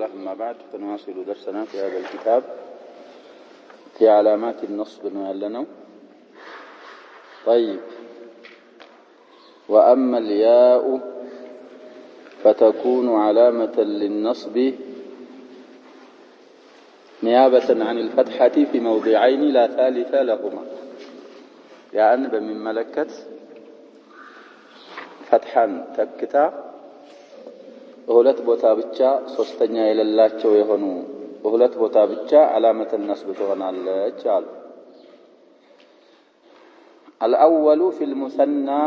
الله أما بعد فنواصل درسنا في هذا الكتاب في علامات النصب لنا. طيب، وأما الياء فتكون علامة للنصب نيابة عن الفتحة في موضعين لا ثالث لهما، يعني بمن ملكت فتحا تكتا وهلت بوتا بچا ሶስተኛ የሌላቸው የሆኑ وهلت بوتا بچا علامة النصب ትሆናለች አሉ። الأول في المثنى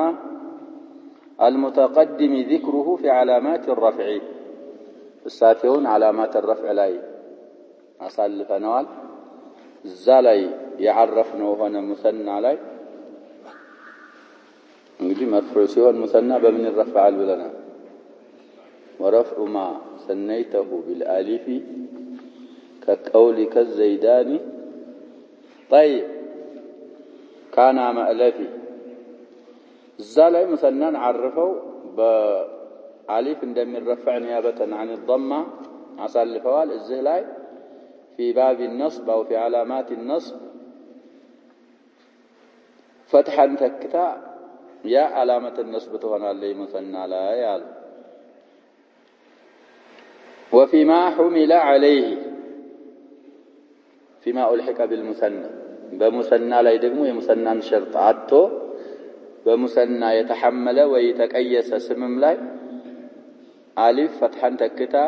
المتقدم ذكره في علامات الرفع، الساتيون علامات الرفع لاي አሳልፈናል። እዛ ላይ ያعرفነው ሆነ مثنى ላይ እንግዲህ መርፉዕ ሲሆን مثنى በምን ይረፈዓል ብለናል። ورفع ما سنيته بالالف كقولك الزيداني. طيب، كان مألفي እዛ ላይ مثنى عرفው በአሊፍ እንደሚረፈዕ نيابة عن الضمة አሳልፈዋል። እዚህ ላይ في باب النصب أو في علامات النصب فتحا تكتا يا علامة النصب تهنا لي مثنى لا يال. وفيما حمل عليه فيما ألحق بالمثنى بمثنى لا يدقمو يمثنى شرط عدتو بمثنى يتحمل ويتكيس سمم لاي ألف فتحا تكتا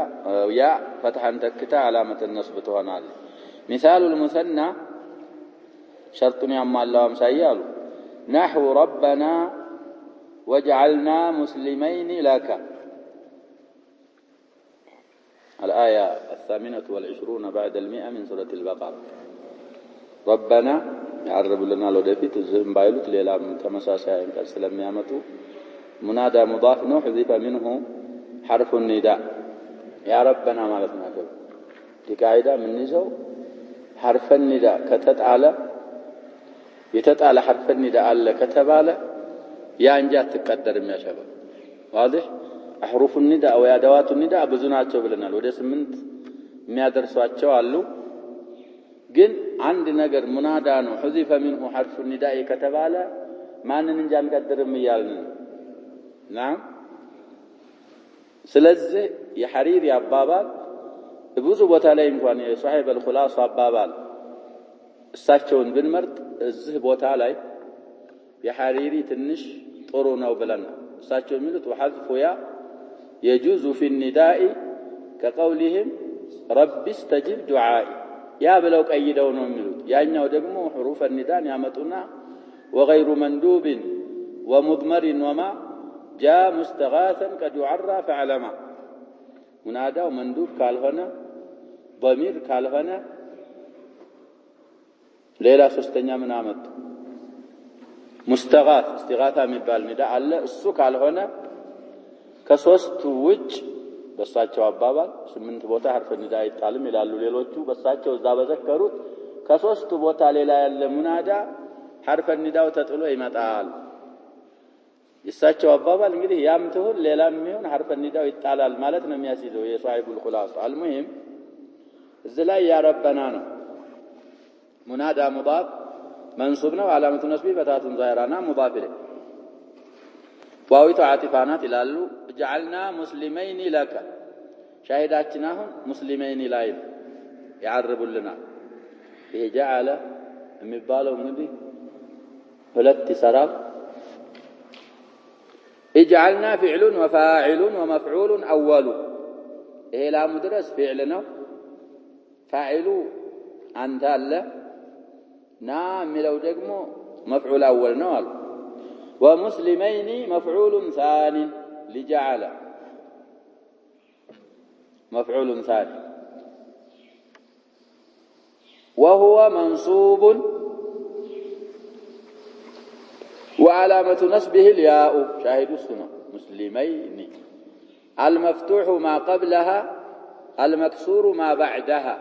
يا فتحا تكتا علامة النصب تهنا لي. مثال المثنى شرط يعمل الله مسياله نحو ربنا وجعلنا مسلمين لك، الآية 28 بعد 100 من سورة البقرة. ربنا يعرب لنا لو دفيت الزهم بايلوت ليلا تمساسا ينقل سلم يامتو منادى مضاف حذف منه حرف النداء يا ربنا مالتنا كده دي قاعدة من نزو حرف النداء كتتعالى يتتعالى حرف النداء على كتبالة يا انجات تقدر يا شباب. واضح؟ أحرف النداء أو أدوات النداء بزناتشو بلنا وده سمنت የሚያደርሷቸው አሉ። ግን አንድ ነገር منادى ነው حذف منه حرف النداء ከተባለ ማንን እንጂ አንቀድርም ይያልን نعم። ስለዚህ የሐሪሪ አባባል ብዙ ቦታ ላይ እንኳን የሷሂብ الخلاص አባባል እሳቸውን ብንመርጥ እዚህ ቦታ ላይ የሐሪሪ ትንሽ ጥሩ ነው ብለና እሳቸው የሚሉት وحذف يا يجوز في النداء كقولهم رب استجب دعائي يا بلو ቀይደው ነው የሚሉት። ያኛው ደግሞ حروف النداء ያመጡና وغير مندوب ومضمر وما جاء مستغاثا قد يعرى فعلما منادى ومندوب ካልሆነ ضمير ካልሆነ ሌላ ሶስተኛ ምን አመጡ مستغاث استغاثة የሚባል نداء አለ። እሱ ካልሆነ ከሶስቱ ውጭ በሳቸው አባባል 8 ቦታ حرف النداء ይጣልም ይላሉ ሌሎቹ። በሳቸው እዛ በዘከሩት ከሶስቱ ቦታ ሌላ ያለ منادى حرف النداء ተጥሎ ይመጣል። የሳቸው አባባል እንግዲህ ያም ተሁን ሌላም ይሁን حرف النداء ይጣላል ማለት ነው የሚያስይዘው የሷሂብ الخلاص። المهم እዚህ ላይ ያ ረበና ነው منادى مضاف منصوب ነው علامة نصبه فتحة ظاهرة مضاف إليه واو عاطفانات ይላሉ جعلنا مسلمين لك شاهداتنا هون مسلمين لاي يعربولنا ይሄ جعل የሚባለው እንግዲህ ሁለት ይሰራል። اجعلنا فعل وفاعل ومفعول اول ይሄ ላሙ ድረስ فعل ነው። فاعل አንተ አለ ና የሚለው ደግሞ مفعول اول ነው አሉ። ومسلمين مفعول ثاني لجعل مفعول ثاني وهو منصوب وعلامة نصبه الياء شاهدوا السنة مسلمين المفتوح ما قبلها المكسور ما بعدها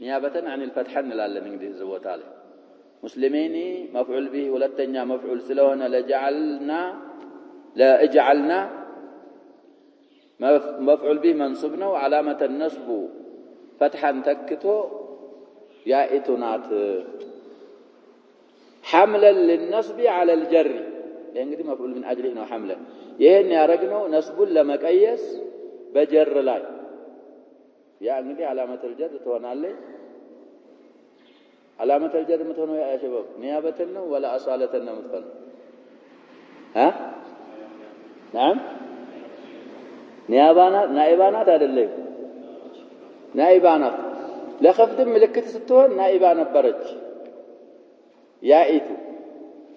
نيابة عن الفتحة نلالن እንግዲህ ዘወታ ላይ مسلمين مفعول به ولتنيا مفعول سلونا لجعلنا مفعول به منصوب ነው علامة النصب فتحا تكتو يائتنات حملا للنصب على الجر እንግዲህ مفعول من اجله ነው حملا ይሄን ያረግነው ነስቡን ለመቀየስ በጀር ላይ ያ እንግዲህ علامة الجر ትሆናለች علامة الجر ምትሆነው ያ شباب نيابة ነው ولا أصالة ነው ምትሆነው نعم نائبانات አይደለም نائبانات ለخفض ምልክት ስትሆን نائبا ነበረች ያኢቱ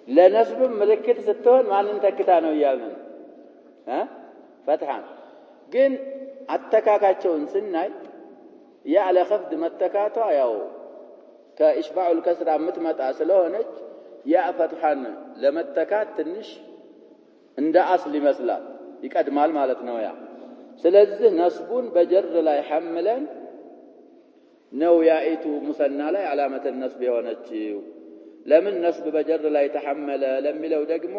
ለነስብ ምልክት ስትሆን ማንን ተክታ ነው ያልን فتحان ግን አተካካቸውን ስናይ ያ ለخفض መተካቷ ያው ከኢሽባዑ الكسر ምትመጣ ስለሆነች ያ فتحان ለመተካት ትንሽ እንደ አስል ይመስላል ይቀድማል ማለት ነው ያ ስለዚህ ነስቡን በጀር ላይ ሐምለን ነው ያኢቱ ሙሰና ላይ علامة النصب የሆነችው ለምን ነስብ በጀር ላይ ተሐመለ ለሚለው ደግሞ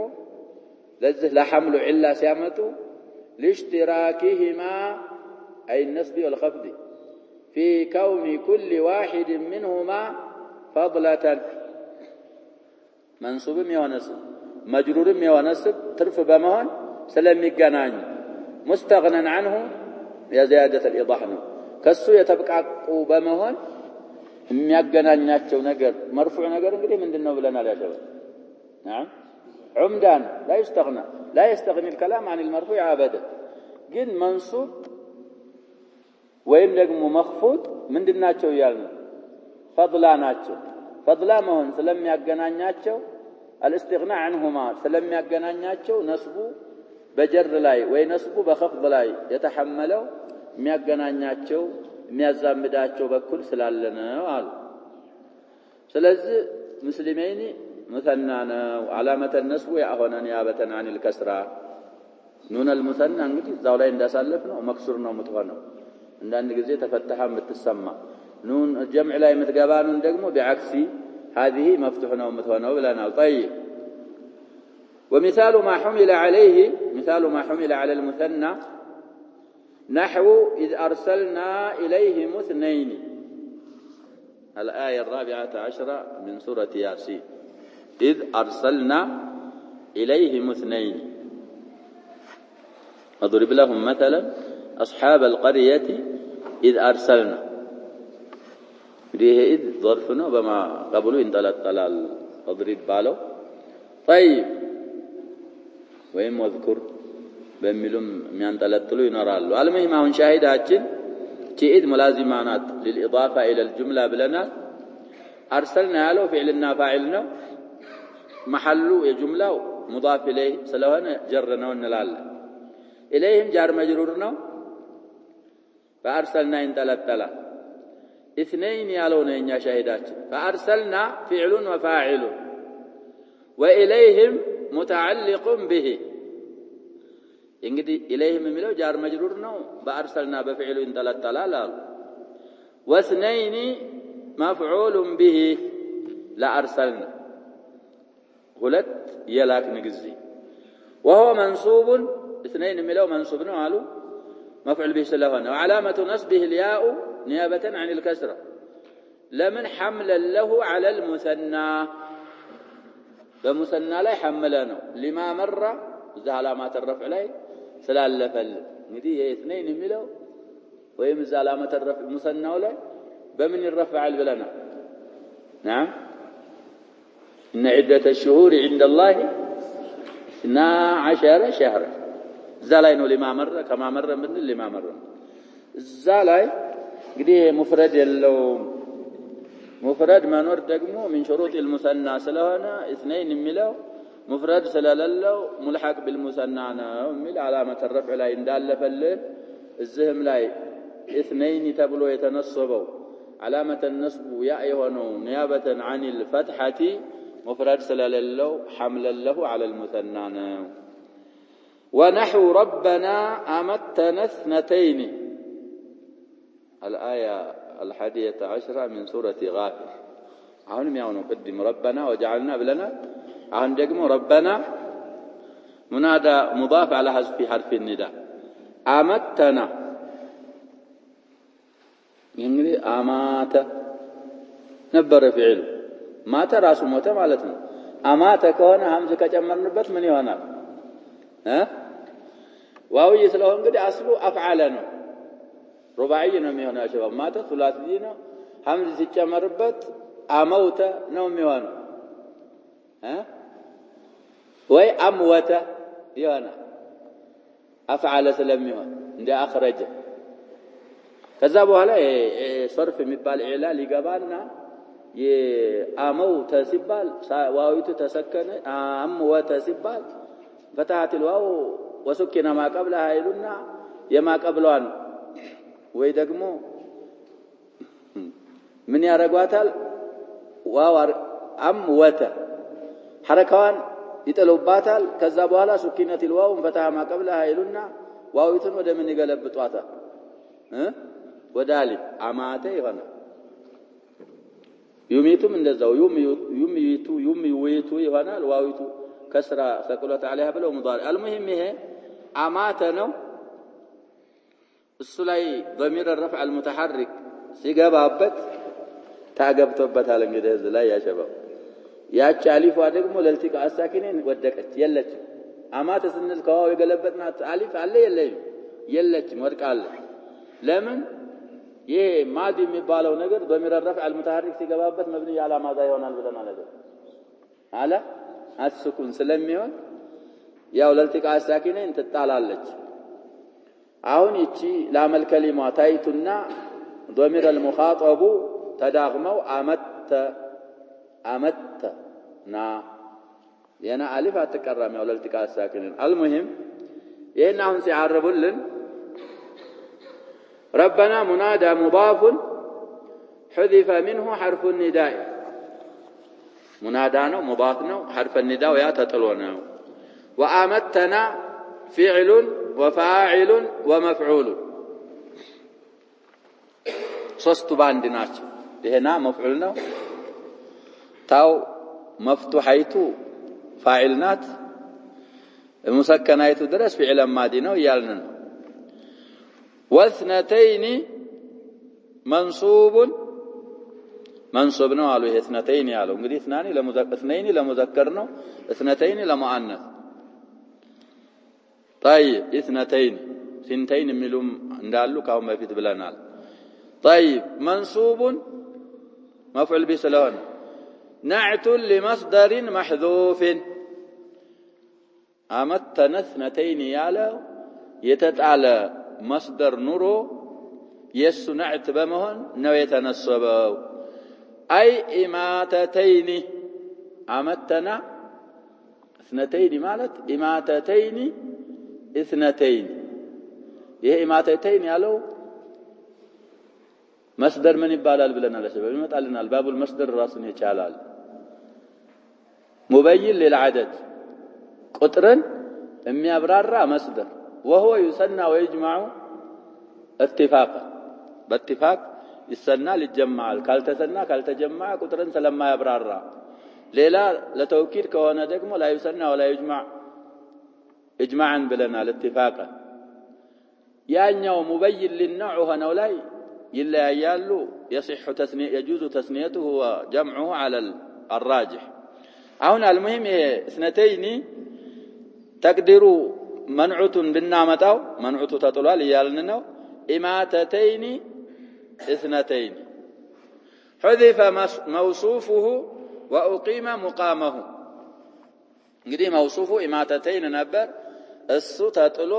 ለዚህ ለሐምሉ ዒላ ሲያመጡ لاشتراكهما أي النصب والخفض في كون كل واحد منهما فضلة منصوب يونسب مجرور يونسب ترف بمهن سلم يقناني مستغنى عنه يا زيادة الإيضاح كسو يتبقى بمهن የሚያገናኛቸው ነገር مرفوع ነገር እንግዲህ ምንድነው ብለናል ያለው نعم عمدان لا يستغني الكلام عن المرفوع ابدا ግን منصوب ወይም ደግሞ مخفوض ምንድናቸው ይያልነው فضلا ናቸው فضلا መሆን ስለሚያገናኛቸው الاستغناء عنهما ስለሚያገናኛቸው ነስቡ በጀር ላይ ወይ ነስቡ በخفض ላይ የተሐመለው የሚያገናኛቸው የሚያዛምዳቸው በኩል ስላለ ነው አሉ ስለዚህ ሙስሊሜኒ مثنى ነው علامة النصب ያሆነ نيابة عن الكسرة نون المثنى እንግዲህ እዛው ላይ እንዳሳለፍ ነው መክሱር ነው የምትሆነው አንዳንድ ጊዜ ተፈተሐ የምትሰማ نون الجمع ላይ የምትገባ ኑን ደግሞ بعكس هذه مفتوح ነው የምትሆነው ብለናል طيب ومثال ما حمل على المثنى نحو إذ أرسلنا إليهم اثنين الآية 14 من سورة ياسين إذ أرسلنا إليهم اثنين أضرب لهم مثلا أصحاب القرية إذ أرسلنا إذ ظرفنا بما قبلوا إن طلال أضرب باله طيب وإن واذكر በሚሉም የሚያንጠለጥሉ ይኖራሉ አልመሂም አሁን ሻሂዳችን ኢድ ሙላዚማ ናት للإضافة إلى الجملة ብለናል أرسلنا ያለው فعلنا فاعل ነው محሉ የጁምላው مضاف إليه ስለሆነ ጀር ነው እንላለን إليهم ጃር መጅሩር ነው فأرسلنا ይንጠለጠላል اثنين ያለው ነው የኛ ሻሂዳችን فأرسلنا فعل وفاعل وإليهم متعلق به እንግዲህ ኢለይሂም የሚለው ጃር መጅሩር ነው በአርሰልና በፍዕሉ ይንጠለጠላል አሉ ወስነይኒ መፍዑሉን ቢሂ ለአርሰልና ሁለት የላክን ጊዜ وهو منصوب اثنين የሚለው منصوب ነው አሉ مفعول به ስለሆነ وعلامة نصبه الياء نيابة عن الكسرة لمن حمل له على المثنى በሙሰና ላይ ሐመለ ነው لما مر እዛ علامات الرفع ላይ ስላለፈል እንግዲህ የእስነይን የሚለው ወይም እዛ علامة الرفع ሙሰናው ላይ በምን ይረፈዓል ብለና نعم إن عدة الشهور عند الله 12 شهرا እዛ ላይ ነው لما مر كما مر من لما مر እዛ ላይ እንግዲህ ሙፍረድ የለውም ሙፍረድ መኖር ደግሞ من شروط المثنى ስለሆነ اثنين የሚለው مفرد سلالله ملحق بالمثنى من علامة الرفع لا እንዳለፈልን እዚህም ላይ اثنين ተብሎ የተነሰበው علامة النصب يا يهونو نيابة عن الفتحة مفرد سلالله حملا له على المثنى ونحو ربنا أمتنا اثنتين الآية 11 من سورة غافر አሁንም ያው ነው ቅድም ربنا وجعلنا بلنا አሁን ደግሞ ربنا منادى مضاف على حذف حرف النداء አመተና እንግዲህ አማተ ነበረ ፊዕሉ ማተ ራሱ ሞተ ማለት ነው። አማተ ከሆነ ሐምዝ ከጨመርንበት ምን ይሆናል? ዋውይ ስለሆነ እንግዲህ አስሉ አፍዓለ ነው፣ ሩባዒ ነው የሚሆነው። ያሸባብ ማተ ሱላሲ ነው። ሐምዝ ሲጨመርበት አመውተ ነው የሚሆነው ወይ አምወተ ይሆናል አፍዓለ ስለሚሆን እንደ አኽረጀ። ከዛ በኋላ ሰርፍ የሚባል ኢዕላል ይገባና የአመውተ ሲባል ዋዊቱ ተሰከነ፣ አምወተ ሲባል ፈታሐቲል ዋው ወሱኪነ ማቀብለ ኃይሉና የማቀብሏን ወይ ደግሞ ምን ያረጋታል? ዋው አምወተ ሐረካዋን ይጥሉባታል። ከዛ በኋላ ሱኪነቲል ዋው ፈታሐ ማቀብለ ኃይሉና ዋዊቱን ወደ ምን ይገለብጧታል? ወደ አሊፍ አማተ ይሆናል። ዩሚቱም እንደዛው ዩሚቱ ይሆናል። ዋዊቱ ከስራ ሰቁለት عليها ብለው ሙዳሪ المهم ይሄ አማተ ነው። እሱ ላይ ضمير الرفع المتحرك ሲገባበት ታገብቶበታል። እንግዲህ እዚህ ላይ ያሸባው ያቺ አሊፏ ደግሞ ለልቲቃ አሳኪኔን ወደቀች የለችም። አማተ ስንል ከዋው የገለበጥናት አሊፍ አለ የለችም ወድቃለች። ለምን? ይሄ ማዲ የሚባለው ነገር ضمير الرفع المتحرك ሲገባበት መብኒ ያለ ማዛ ይሆናል ብለናል አይደል? አለ አስኩን ስለሚሆን ያው ለልቲቃ አሳኪኔን ትጣላለች። አሁን እቺ ላመል ከሊማ ታይቱና ضمير المخاطب ተዳግመው አመተና የና አሊፍ አትቀራም ያው ለልቲቃ አሳኪኔን። المهم ይሄን አሁን ሲያረቡልን ربنا منادى مضاف حذف منه حرف النداء منادى ነው مضاف ነው حرف النداء يا تطلونه وآمتنا فعل وفاعل ومفعول ሶስቱ ባንድ ናቸው። ይሄና መፍዑል ነው። ታው መፍቱሐይቱ ፋዒል ናት። ሙሰከናይቱ ድረስ ፊዕል ማዲ ነው ያልን ነው። واثنتين منصوب ነው አሉ። ይሄ اثنتين ያለው እንግዲህ اثنين ለሙዘከር ነው፣ اثنتين ለሙአነስ። طيب اثنتين ثنتين የሚሉም እንዳሉ ካሁን በፊት ብለናል። طيب منصوب مفعول به ስለሆነ نعت لمصدر محذوف አመተነ اثنتين ያለው የተጣለ مصدر نورو يسو نعت بمهن نو يتنصبو أي إماتتين أمتنا اثنتين مالت إماتتين اثنتين يه إماتتين يالو مصدر من يبالال بلنا لشباب يمتعلنا الباب المصدر راسن يشالال مبين للعدد قطرا امي أبرار مصدر وهو يسنى ويجمع اتفاقا باتفاق يسنى للجمع كالتسنى كالتجمع قطرا سلما يبرارا ليلا لتوكيد كوانا دقم لا يسنى ولا يجمع اجماعا بلنا الاتفاقا يانيو مبين للنوع هنولاي إلا يالو يصح تثنية يجوز تثنيته وجمعه على الراجح. هنا المهم اثنتين تقدروا منعوت بالنامتاو منعوت تطلال يالنو إماتتين اثنتين حذف موصوفه وأقيم مقامه. እንግዲህ موصوف إماتتين ነበር እሱ ተጥሎ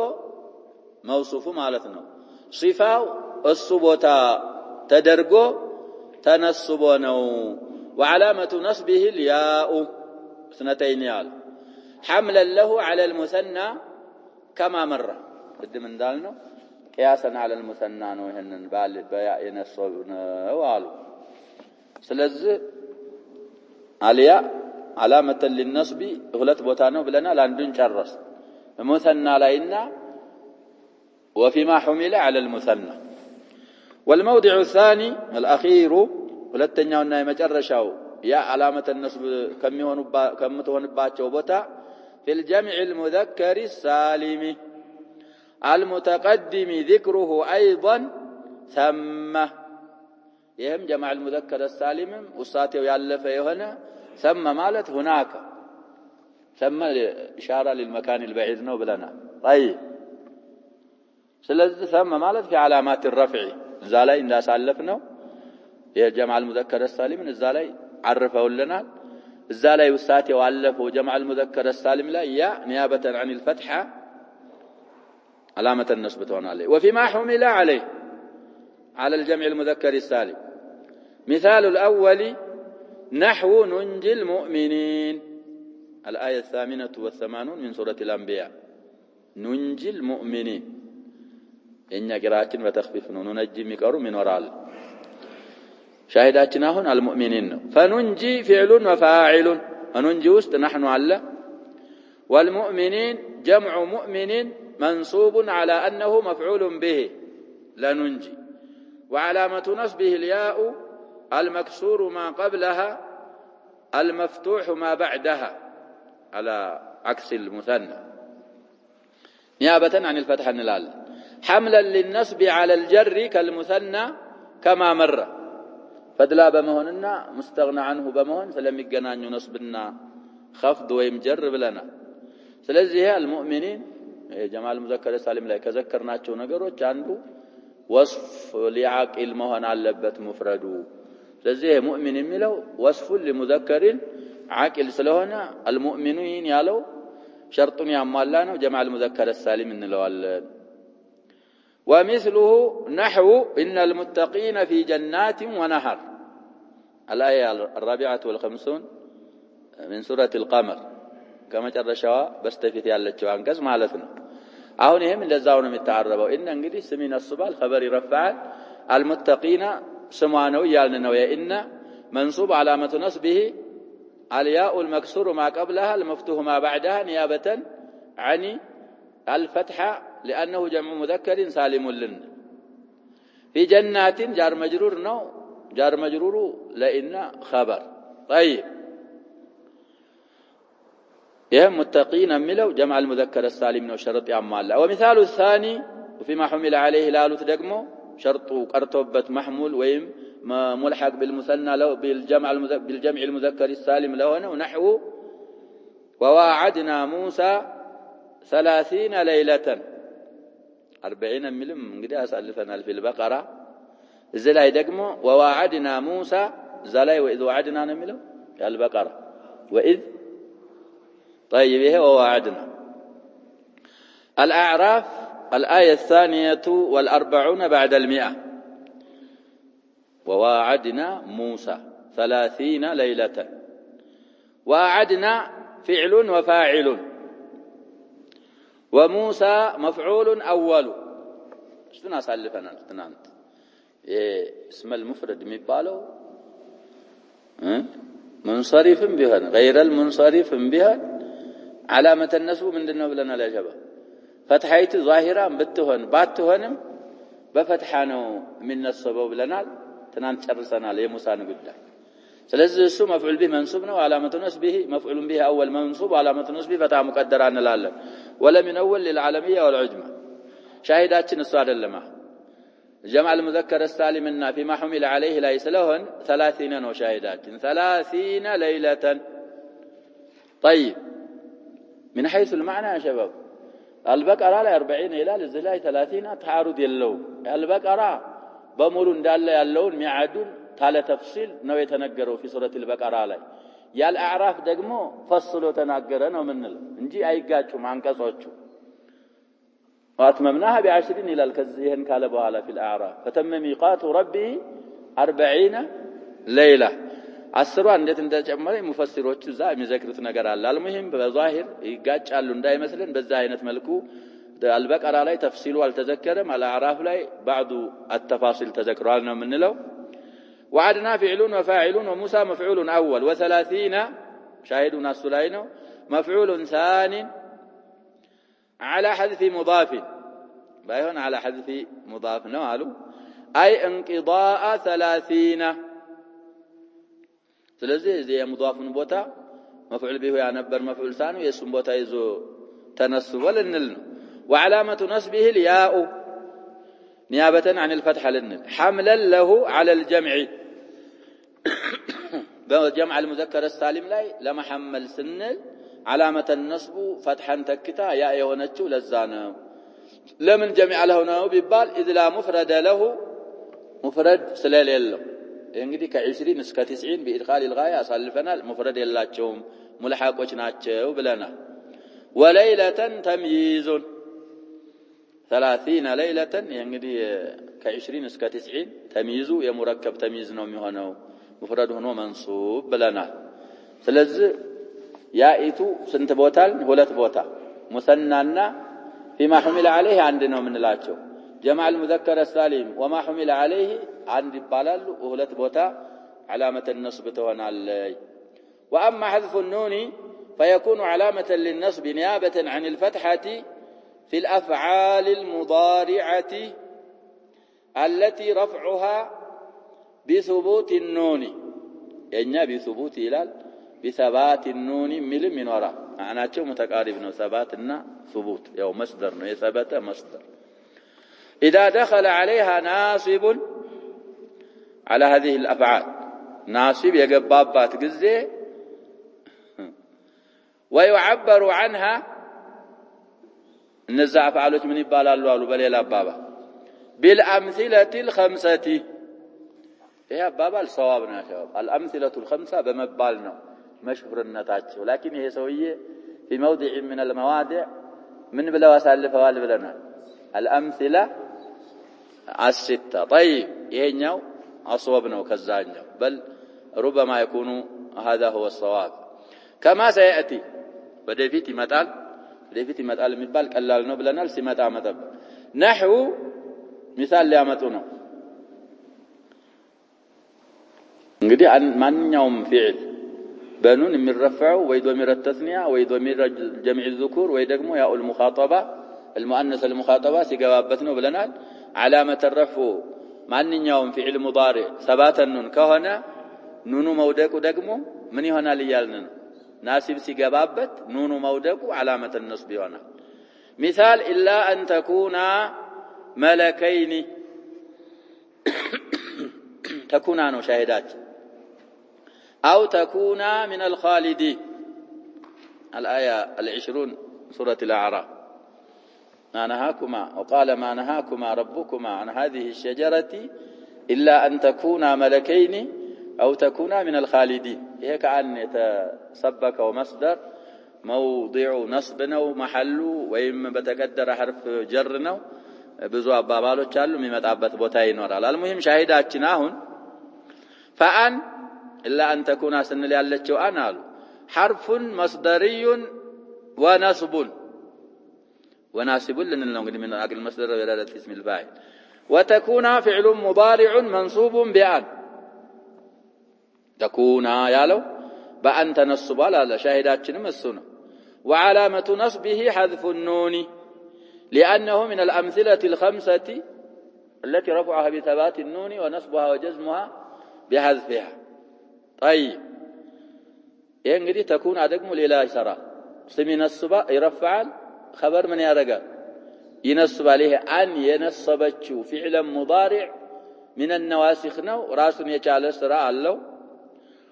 موصوف ማለት ነው። صفاው እሱ ቦታ ተደርጎ ተነስቦ ነው። وعلامة نصبه الياء اثنتين يال حملا له على المثنى كما مر قدم እንዳልነው قياسا على المثنى ነው። ይሄንን በያእ የነሰብነው አሉ። ስለዚህ አልያ علامة للنصب ሁለት ቦታ ነው ብለናል። አንዱን ጨረስ المثنى ላይና وفيما حمل على المثنى. والموضع الثاني الأخير ሁለተኛውና የመጨረሻው ያ علامة النصب ከምትሆንባቸው ቦታ في الجمع المذكر السالم المتقدم ذكره أيضا ثم يهم جمع المذكر السالم وصاته يالف هنا ثم مالت هناك ثم إشارة للمكان البعيد نو بلنا طيب سلذ ثم مالت في علامات الرفع زالي إن سالفنا يا جمع المذكر السالم زالي عرفه لنا زالي وصاته والف وجمع المذكر السالم لا يا نيابة عن الفتحة علامة النصب تون عليه وفيما حمل عليه على الجمع المذكر السالم مثال الأول نحو ننجي المؤمنين الآية 88 من سورة الأنبياء ننجي المؤمنين إن قراءة وتخفيف ننجي مكر من وراء شاهداتنا هنا المؤمنين فننجي فعل وفاعل وننجي وست نحن على والمؤمنين جمع مؤمن منصوب على أنه مفعول به لا ننجي وعلامة نصبه الياء المكسور ما قبلها المفتوح ما بعدها على عكس المثنى نيابة عن الفتح النلال حملا للنصب على الجر كالمثنى كما مر فدلا بمهننا مستغنى عنه بمهن سلم يقنان نصبنا خفض ويمجر بلنا سلزي المؤمنين جماعة المذكر السالم لا كذكرنا شو نقروش عنده وصف لعاقل مهن علبت مفرده سلزي مؤمن ملو وصف لمذكر عاقل سلونا المؤمنين يالو شرط يعملنا وجمع المذكر السالم من الوال ومثله نحو إن المتقين في جنات ونهر الآية 54 من سورة القمر كما جرى شواء بستفيت على الجوان قز مالتنا أهونهم اللي زاونا متعربوا إن انجلي سمين الصبال خبر رفع المتقين سمعانو يالنا وإن منصوب علامة نصبه الياء المكسور ما قبلها المفتوح ما بعدها نيابة عن الفتحة لأنه جمع مذكر سالم لنا في جنات جار مجرور نو جار مجرور لأن خبر طيب يا متقين ملو جمع المذكر السالم نو شرط أعمال ومثال الثاني وفيما حمل عليه لالو تدقمو شرط قرطبة محمول ويم ملحق بالمثنى لو بالجمع المذكر السالم له ونحو وواعدنا موسى 30 ليلة 40 ملم قد أسألفنا في البقرة زلاي دقمو وواعدنا موسى زلاي وإذ وعدنا نملو يا البقرة وإذ طيب هي وواعدنا الأعراف الآية 42 بعد 100 وواعدنا موسى 30 ليلة واعدنا فعل وفاعل وموسى مفعول أول شتنا سالفنا تنانت اسم المفرد ميبالو منصرف بها غير المنصرف بها علامة النسب من دنو بلنا لا شباب فتحيت ظاهرة بتهن باتهنم بفتحانو من السبب لنا تنانت شرسنا لي موسى نقول سلازم السو مفعول به منصوبنا وعلامة نصبه مفعول به أول منصوب وعلامة نصبه فتح مقدر عن العلم ولا من أول للعالمية والعجمة شاهدات الصاد اللمع جمع المذكر السالم النا فيما حمل عليه ليس لهن 30 وشاهدات 30 ليلة طيب من حيث المعنى يا شباب البقرة لا 40 إلى للزلاي 30 تعارض يلو البقرة بمولو دال يلون ميعادون تاله تفصيل نو يتنገረው في سورة البقرة ላይ ያል አዕራፍ ደግሞ ፈስሎ ተናገረ ነው ምንል እንጂ አይጋጩም አንቀጾቹ واتممناها ب10 ይላል ከዚህን ካለ በኋላ في الاعراف فتم ميقات ربي 40 ليلة አስሯ እንዴት እንደጨመረ ሙፈሲሮቹ እዛ የሚዘክሩት ነገር አለ አልሙሂም በዛሂር ይጋጫሉ እንዳይመስልን በዛ አይነት መልኩ البقرة ላይ ተፍሲሉ አልተዘከረም አልአዕራፍ ላይ بعض التفاصيل ተዘክሯል ነው ምንለው وعدنا فعل وفاعل وموسى مفعول أول 30 شاهدنا السلاين مفعول ثان على حذف مضاف بايهون على حذف مضاف نوالو أي انقضاء 30 سلازي زي مضاف بوتا مفعول به يعنبر مفعول ثاني يسم بوتا يزو تنسب ولنل وعلامة نصبه الياء نيابة عن الفتح للنون حملا له على الجمع بجمع المذكر السالم لاي لما حمل سنل علامة النصب فتحا تكتا يا يونتشو لزانا لمن جمع له ناو بيبال إذ لا مفرد له مفرد سلال يلو እንግዲህ ከ20 እስከ 90 بإدخال الغاية አሳልፈናል مفرد የላቸውም ሙልሐቆች ናቸው ብለናል وليلة تمييز 30 ليلة እንግዲህ ከ20 እስከ 90 ተምይዙ የሙረከብ ተምይዝ ነው የሚሆነው مفرد ሆኖ መንሱብ ብለናል ስለዚህ ያኢቱ ስንት ቦታል ሁለት ቦታ ሙሰናና فيما حمل عليه አንድ ነው ምንላቸው جمع المذكر السالم وما حمل عليه عند يبالالو وهلت بوتا علامة النصب تهونالي وأما حذف النون فيكون علامة للنصب نيابة عن الفتحة في الأفعال المضارعة التي رفعها بثبوت النون يعني بثبوت إلال بثبات النون من وراء معناه متقارب ثباتنا ثبوت يو مصدر ثبت مصدر إذا دخل عليها ناصب على هذه الأفعال ناصب يقبابات قزي ويعبر عنها النزع أفعالات من يبال الله بليل أبابا بالأمثلة الخمسة هي أبابا الصوابنا شباب الأمثلة الخمسة بمبالنا مشهور النتاج ولكن هي سوية في موضع من المواضع من بلا وسائل الفوال بلنا الأمثلة الستة طيب يهنيو أصوبنا وكزانيو بل ربما يكون هذا هو الصواب كما سيأتي بديفيتي متال مبال قلال نو بلنال سمتا متب نحو مثال ليامتونه እንግዲህ ማንኛውም ፊዕል በኑን የሚረፈعው ወይ ዶሚር التثنية ወይ ዶሚር جمع الذكور ወይ ደግሞ ያኡል ሙኻጠባ المؤنث المخاطبة ሲገባበት ነው ብለናል علامة الرفع ማንኛውም ፊዕል ሙዳሪዕ ثبات النون ከሆነ ኑኑ መውደቁ ደግሞ ምን ይሆናል ይያልን ነው ናሲብ ሲገባበት ኑኑ መውደቁ علامة النصب ይሆናል مثال إلا أن تكونا ملكين تكونا ነው ሻሂዳት أو تكونا من الخالدين الآية 20 سورة الأعراف ما نهاكما وقال ما نهاكما ربكما عن هذه الشجرة إلا أن تكونا ملكين أو تكونا من الخالدين هيك عن يتسبك ومصدر موضع نصبنا ومحله ويم بتقدر حرف جرنا ብዙ አባባሎች አሉ የሚመጣበት ቦታ ይኖራል አልሙሂም ሻሂዳችን አሁን فأن إلا أن تكون سنل ያለችው አን አሉ حرف مصدري ونصب وناسب لنا نقول من أجل المصدر ودلالة اسم الفاعل وتكون فعل مضارع منصوب بأن تكون يالو بأن تنصب على شاهداتنا مسنا وعلامة نصبه حذف النون لأنه من الأمثلة الخمسة التي رفعها بثبات النون ونصبها وجزمها بحذفها طيب يعني تكون أدقم للا شرع سمين الصبا يرفعل خبر من يرجع ينصب عليه أن ينصبتشو فعلا مضارع من النواسخ نو راس يجعل سراء الله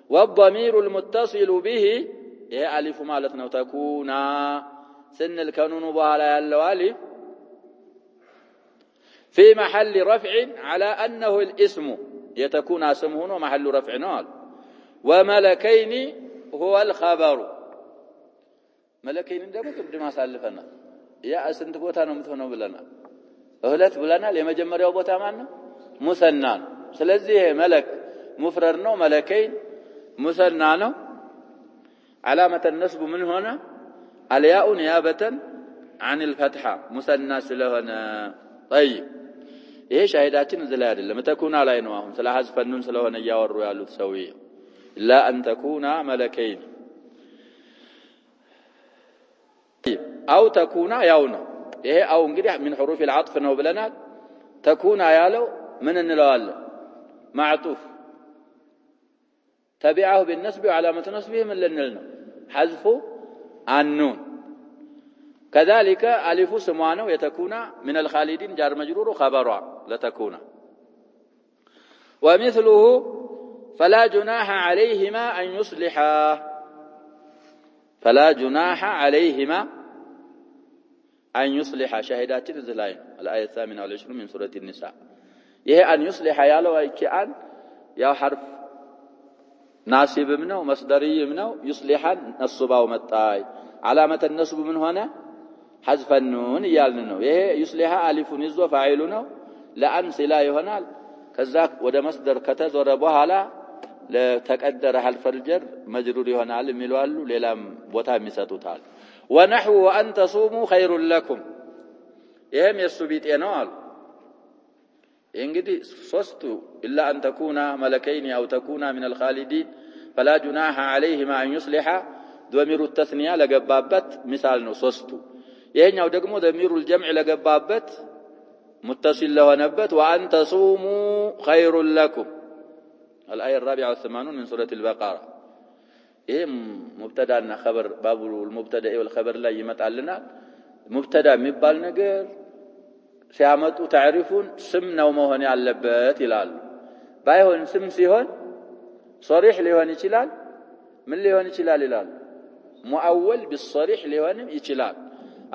والضمير المتصل به هي ألف مالتنا تكون سن الكنون بها الألف في محل رفع على أنه الاسم يتكون اسمه محل رفع نال وملكين هو الخبر ملكين ደግሞ ቅድም አሳልፈናል ያ ስንት ቦታ ነው የምትሆነው ብለናል እህለት ብለናል የመጀመሪያው ቦታ ማን ነው ሙሰና ነው ስለዚህ መለክ ሙፍረድ ነው መለከይን ሙሰና ነው علامة النصب من هنا الياء نيابة عن الفتحة مسنى ስለሆነ طيب ይሄ ሻሂዳችን እዚህ ላይ አይደለም ተኩና ላይ ነው አሁን ስለ ሐذف النون ስለሆነ ያወሩ ያሉት ሰውዬ لا أن تكون ملكين أو تكون ياونا إيه أو እንግዲህ من حروف العطف ነው ብለናል تكون ያለው ምን እንለዋለን معطوف تبعه بالنسب وعلامة نصبه من لنلنا حذف النون كذلك ألف سموانه يتكون من الخالدين جار مجرور خبرا لتكون ومثله فلا جناح عليهما أن يصلحا فلا جناح عليهما أن يصلحا شهدات الزلاين الآية 28 من سورة النساء يه أن يصلح يالو أن يا حرف ناسب منه مصدري منه يصلحا نصبا ومتاي علامة النصب من هنا حذف النون يالنو يه يصلح ألف نزو فاعلنا لأن سلا يهنال كذاك وده مصدر كتزور بحالا لتقدر حرف الجر مجرور يهنال ميلوالو ليلام بوتا ميساتوتال ونحو وأن تصوموا خير لكم يهم يسبيت ينال እንግዲህ ሶስቱ ኢላ አን ተኩና መለከይን አው ተኩና من الخالدين فلا جناح عليهما ان يصلح ضمير التثنيه ለገባበት ምሳል ነው ሶስቱ ይሄኛው ደግሞ ضمير الجمع ለገባበት متصل ለሆነበት وان تصوموا خير لكم الايه 84 من سوره البقره ይሄ ሙብተዳና خبر باب المبتدا والخبر ላይ ይመጣልና ሙብተዳ የሚባል ነገር ሲያመጡ تعرفون ስም ነው መሆን ያለበት ይላሉ ባይሆን ስም ሲሆን صريح ሊሆን ይችላል ምን ሊሆን ይችላል ይላሉ ሙአወል بالصريح ሊሆን ይችላል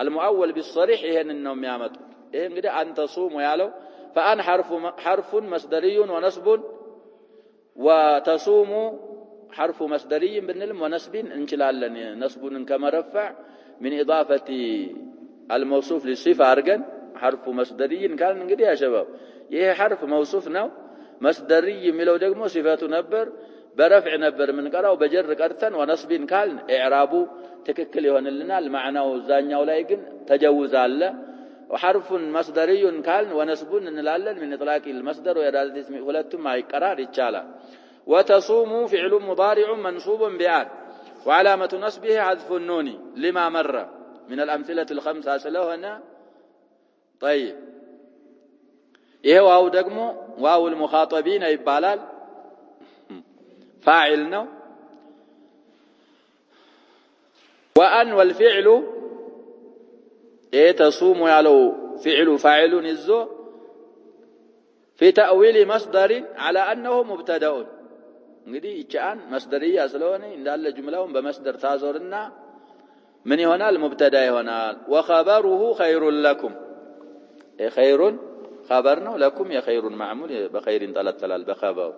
المؤول بالصريح ይሄንን ነው የሚያመጡት ይሄ እንግዲህ አንተ ሱሙ ያለው فان حرف مصدري ونصب وتصوم حرف مصدري بنلم ونصب እንችላለን نصبን ከመረፈዕ من اضافه الموصوف للصفه አርገን حرف مصدري كان እንግዲህ يا شباب ይሄ حرف موصوف ነው مصدري የሚለው ደግሞ صفቱ ነበር برفع ነበር ምን ቀራው በጀር ቀርተን ونصب ካል اعرابu ትክክል ይሆንልናል ማዕናው ዛኛው ላይ ግን ተጀውዝ አለ وحرف مصدري كان ونصب እንላለን من اطلاق المصدر وإرادة اسم ሁለቱም አይቀራር ይቻላል وتصوم فعل مضارع منصوب بأن وعلامة نصبه حذف النون لما مر من الأمثلة الخمسة ስለሆነ طيب ይሄ ዋው ደግሞ ዋው المخاطبين ይባላል فاعل ነው وان والفعل تصوم ያለው فعل فاعل ይዞ في تأويل مصدر على أنه مبتدأ እንግዲህ ይቻን መስደርያ ስለሆነ እንዳለ ጁምላውን በመስደር ታዞርና ምን ይሆናል مبتدا ይሆናል وخبره خير لكم خير خبرنا لكم يا خير معمول بخير طلال بخبر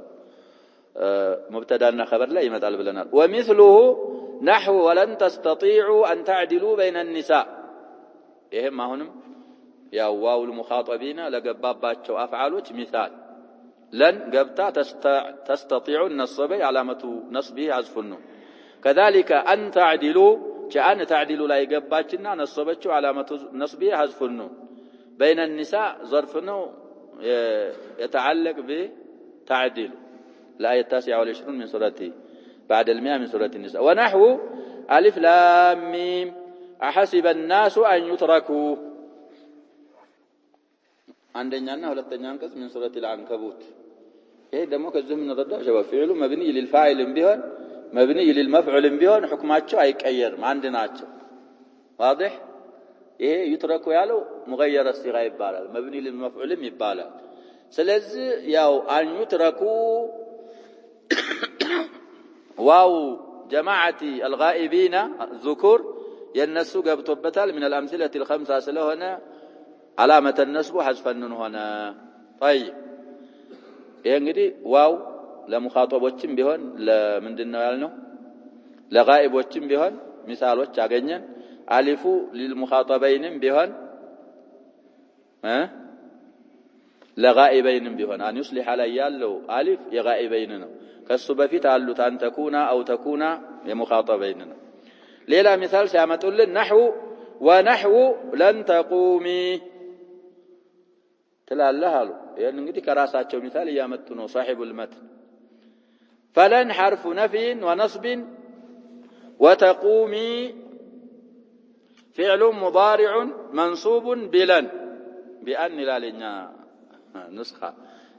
مبتدانا خبر لا يمثل بلنا ومثله نحو ولن تستطيعوا أن تعدلوا بين النساء يهم هونم يا واو المخاطبين لجباباتشو أفعالوش مثال لن جبتا تستطيعوا النصب علامة نصبه حذف النون كذلك أن تعدلوا كأن تعدلوا لا يجباتنا نصبتشو علامة نصبه حذف النون بين النساء ظرفنا يتعلق بتعديل الآية 29 من سورة بعد 100 من سورة النساء ونحو ألف لام ميم أحسب الناس أن يتركوا عندنا ሁለተኛ አንቀጽ من سورة العنكبوت ይሄ ደግሞ ከዚህ ምን ረዳ شباب فعل مبني للفاعل ቢሆን مبني للمفعول ቢሆን ሁክማቸው አይቀየርም አንድ ናቸው واضح ይሄ ይትረኩ ያለው مغير الصيغه ይባላል مبني للمفعول ይባላል ስለዚህ ያው አን ይትረኩ واو جماعه الغائبين الذكور ينسو ገብቶበታል من الامثله الخمسه ስለሆነ علامه النصب حذف النون هنا طيب ይሄ እንግዲህ ዋው ለሙኻጠቦችም ቢሆን ለምንድነው ያልነው ለጋኢቦችም ቢሆን ሚሳሎች አገኘን አሊፉ للمخاطبين ቢሆን ለጋኢበይንም ቢሆን አን يصلح ላይ ያለው አሊፍ የጋኢበይን ነው ከሱ በፊት አሉት አን ተኩና አው ተኩና የሙኻጠበይን ነው ሌላ ሚሳል ሲያመጡልን نحو ونحو لن تقومي ትላለህ አሉ ይሄን እንግዲህ ከራሳቸው ሚሳል ያመጡ ነው صاحب المتن فلن حرف نفي ونصب وتقومي فعل مضارع منصوب بلن بأن لالኛ نسخه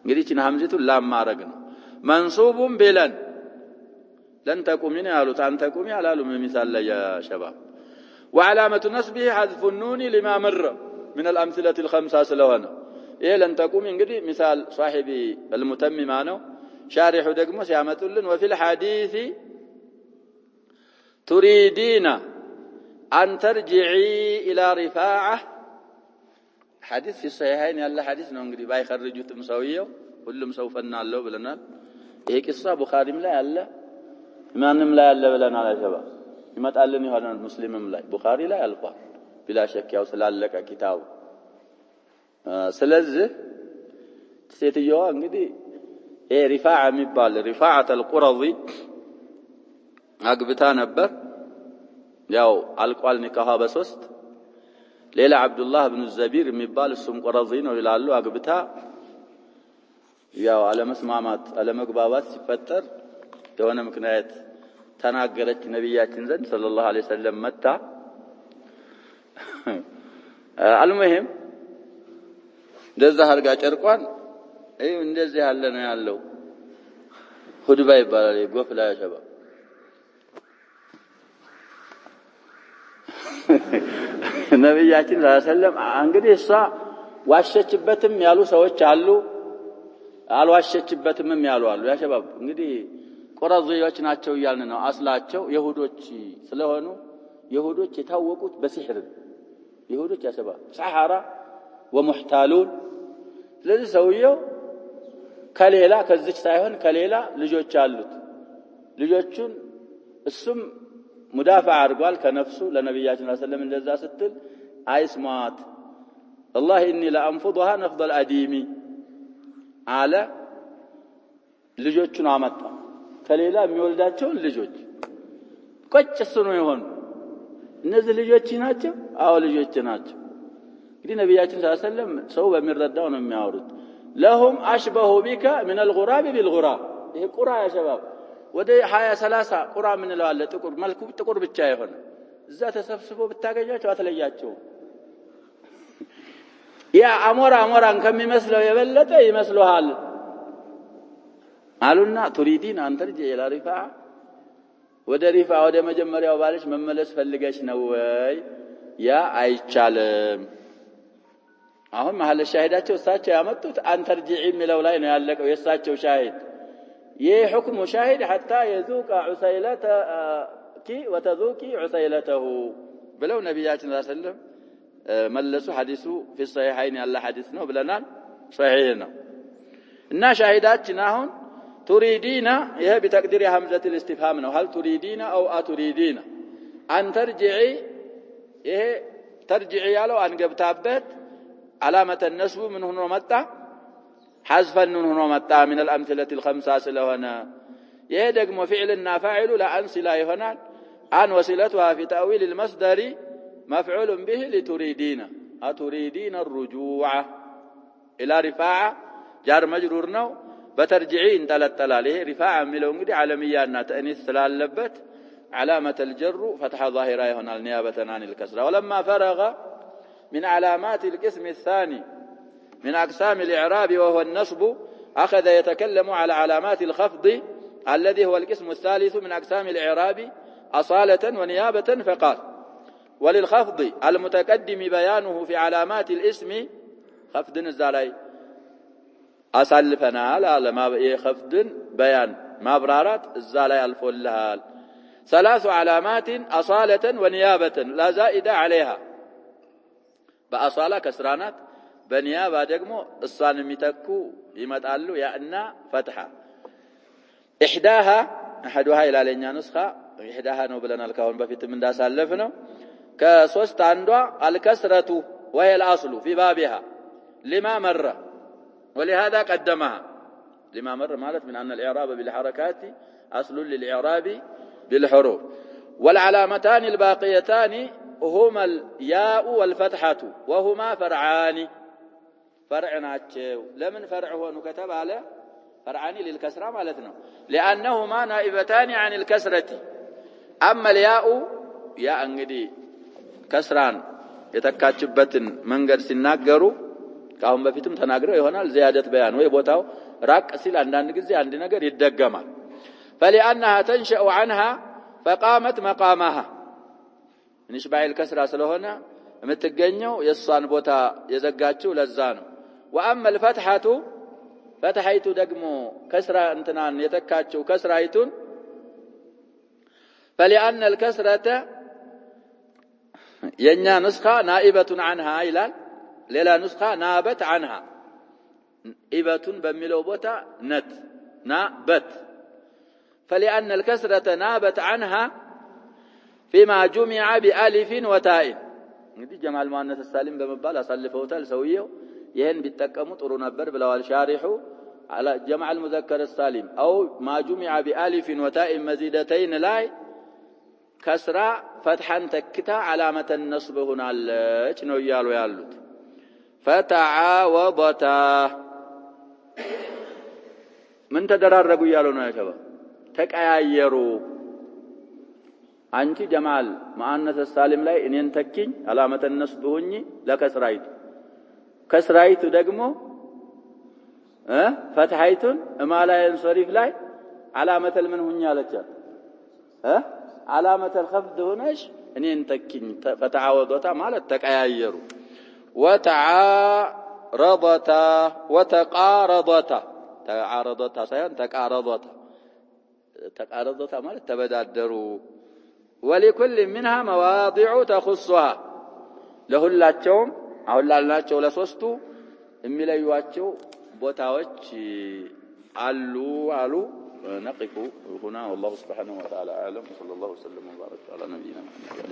እንግዲህ እቺን ሐምዘቱ ላም ማረግ ነው منصوب بلن لن تقومين قالوا ان تقومي على مثال يا شباب وعلامة نصبه حذف النون لما مر من الأمثلة الخمسة سلوانا إيه لن تقوم انقدي مثال صاحب المتمم عنه شارح دقمس يامتلن وفي الحديث تريدين أن ترجعي إلى رفاعة حديث في الصحيحين يلا حديث نقدي باي خرجوا تمسويه كلهم سوف نالله بلنا إيه قصة بخاري ملا يلا إمام ملا يلا بلنا على شباب يمتقلن يهون المسلم ملا بخاري لا يلقى بلا شك يا وصل لك كتاب سلزه سيتيوا እንግዲህ رفاعة የሚባል رفاعة القرظي አግብታ ነበር ያው አልቋል ኒካሃ በሶስት ሌላ አብዱላህ ኢብኑ ዘቢር የሚባል እሱም ቁረዚ ነው ይላሉ አግብታ ያው አለመስማማት አለመግባባት ሲፈጠር የሆነ ምክንያት ተናገረች ነብያችን ዘንድ ሰለላሁ ዐለይሂ ወሰለም መጣ አልሙሂም እንደዛ አርጋ ጨርቋን እንደዚህ ያለ ነው ያለው ሁድባ ይባላል ጎፍላ ያሸባ ነብያችን ሰለላሁ ዐለይሂ ወሰለም እንግዲህ እሷ ዋሸችበትም ያሉ ሰዎች አሉ አልዋሸችበትም ያሉ አሉ ያሸባብ እንግዲህ ቁረዚዎች ናቸው ይያልን ነው አስላቸው ይሁዶች ስለሆኑ ይሁዶች የታወቁት በሲህር ይሁዶች ያሸባብ ሰሐራ ወሙህታሉን ስለዚህ ሰውየው ከሌላ ከዚች ሳይሆን ከሌላ ልጆች አሉት ልጆቹን እሱም ሙዳፋ አድርጓል ከነፍሱ ለነብያችን ሰለላሁ ዐለይሂ ወሰለም እንደዛ ስትል አይስማት والله اني لانفضها نفض الاديمي አለ ልጆቹን አመጣ ከሌላ የሚወልዳቸው ልጆች ቆጭስ ነው ይሆን እነዚህ ልጆች ናቸው አዎ ልጆች ናቸው እንግዲህ ነብያችን ሰለላሁ ዐለይሂ ወሰለም ሰው በሚረዳው ነው የሚያወሩት لهم اشبه بك من الغراب بالغراب ይሄ ቁራ ያ ሸባብ ወደ 20 30 ቁራ ምን ነው አለ ጥቁር መልኩ ጥቁር ብቻ ይሆን እዛ ተሰብስቦ ብታገኛቸው አትለያቸው ያ አሞራን ከሚመስለው የበለጠ ይመስሉሃል አሉና ቱሪዲን አንተርጂ ኢላ ሪፋ ወደ ሪፋ ወደ መጀመሪያው ባለሽ መመለስ ፈልገሽ ነው ወይ ያ አይቻለም አሁን መሐል ሻሂዳቸው እሳቸው ያመጡት አንተርጂ የሚለው ላይ ነው ያለቀው የእሳቸው ሻሂድ ይህ ሁክሙ ሻሂድ حتى يذوق عسيلتك وتذوقي عسيلته ብለው ነብያችን ሰለላሁ ዐለይሂ ወሰለም መለሱ ሐዲሱ في الصحيحين ያለ ሐዲስ ነው ብለናል صحيح ነው እና ሻሂዳችን አሁን تريدين ይሄ بتقدير همزه الاستفهام ነው هل تريدين او اتريدين ان ترجعي ይሄ ترجعي ያለው አንገብታበት علامه النسب من هنا መጣ حذفا من هنا መጣ من الامثله الخمسه ስለሆነ ይሄ ደግሞ فعلنا فاعل لا انسلا ይሆናል عن وصلتها في تاويل المصدر مفعول به لتريدين اتريدين الرجوع الى رفاعه جار مجرور ነው بترجعي انطلطلال ይሄ رفاعه የሚለው እንግዲህ ዓለሚያና ተእኒስ ስላለበት علامه الجر فتح ظاهره ይሆናል نيابه عن الكسره ولما فرغ من علامات القسم الثاني من اقسام الاعراب وهو النصب اخذ يتكلم على علامات الخفض الذي هو القسم الثالث من اقسام الاعراب اصاله ونيابه فقال وللخفض المتقدم بيانه في علامات الاسم خفض الزالاي اسالفنا على ما خفض بيان مابرارات الزالاي الفلال ثلاث علامات اصاله ونيابه لا زائد عليها باصاله كسرانات በኒያባ ደግሞ እሷን የሚተኩ ይመጣሉ ያና ፈትሐ احدها ይላልኛ ንስኻ احدها ነው ብለናል ካሁን በፊትም እንዳሳለፍ ነው ከሶስት አንዷ الكسرة وهي الاصل في بابها لما مر ولهذا قدمها لما مر ማለት من ان الاعراب بالحركات اصل للاعراب بالحروف والعلامتان الباقيتان هما الياء والفتحة وهما فرعان فرع ናቸው ለምን فرع ሆኑ ከተባለ فرعان للكسرة ማለት ነው لانهما نائبتان عن الكسرة اما الياء يا እንግዲህ ከስራን የተካችበትን መንገድ ሲናገሩ ካሁን በፊትም ተናግረው ይሆናል زيادة بيان ወይ ቦታው ራቅ ሲል አንዳንድ ጊዜ አንድ ነገር ይደገማል فلانها تنشأ عنها فقامت مقامها ንሽባዕ الكسራ ስለሆነ የምትገኘው የሷን ቦታ የዘጋችው ለዛ ነው وأما الفتحة فتحيቱ ደግሞ كسራ እንትናን የተካችው كسራይቱን فلأن الكسرة የኛ نسخة نائبة عنها ይላል ሌላ نسخة نابت عنها ኢበቱን በሚለው ቦታ ነት ናበት فلأن الكسرة نابت عنها فيما جمع بألف وتاء እንግዲህ ጀማል ሙአነስ ሳሊም በመባል አሳልፈውታል ሰውየው ይሄን ቢጠቀሙ ጥሩ ነበር ብለዋል ሻሪሑ على جمع المذكر السالم أو ما جمع بألف وتاء مزيدتين لاي كسرة فتحا تكتا علامة النصب هنا لك ነው ያሉ ያሉት فتعاوضتا من ተደራረጉ ያሉ ነው ያከባ ተቀያየሩ አንቺ ጀማል ሙአነስ ሳሊም ላይ እኔን ተኪኝ علامة النصب ሆኚ ለከስራይቱ ከስራይቱ ደግሞ فتحيتون ما لا ينصرف لاي علامة المن هنيا لك علامة الخفض هناش ان ينتكين فتعاوضتا مالت تقايروا وتعارضتا وتقارضتا تعارضتا سيان تقارضتا مالت تبدادروا ولكل منها مواضع تخصها لهلاچوم አሁን ላልናቸው ለሶስቱ የሚለዩዋቸው ቦታዎች አሉ نقف هنا والله سبحانه وتعالى أعلم صلى الله وسلم وبارك على نبينا محمد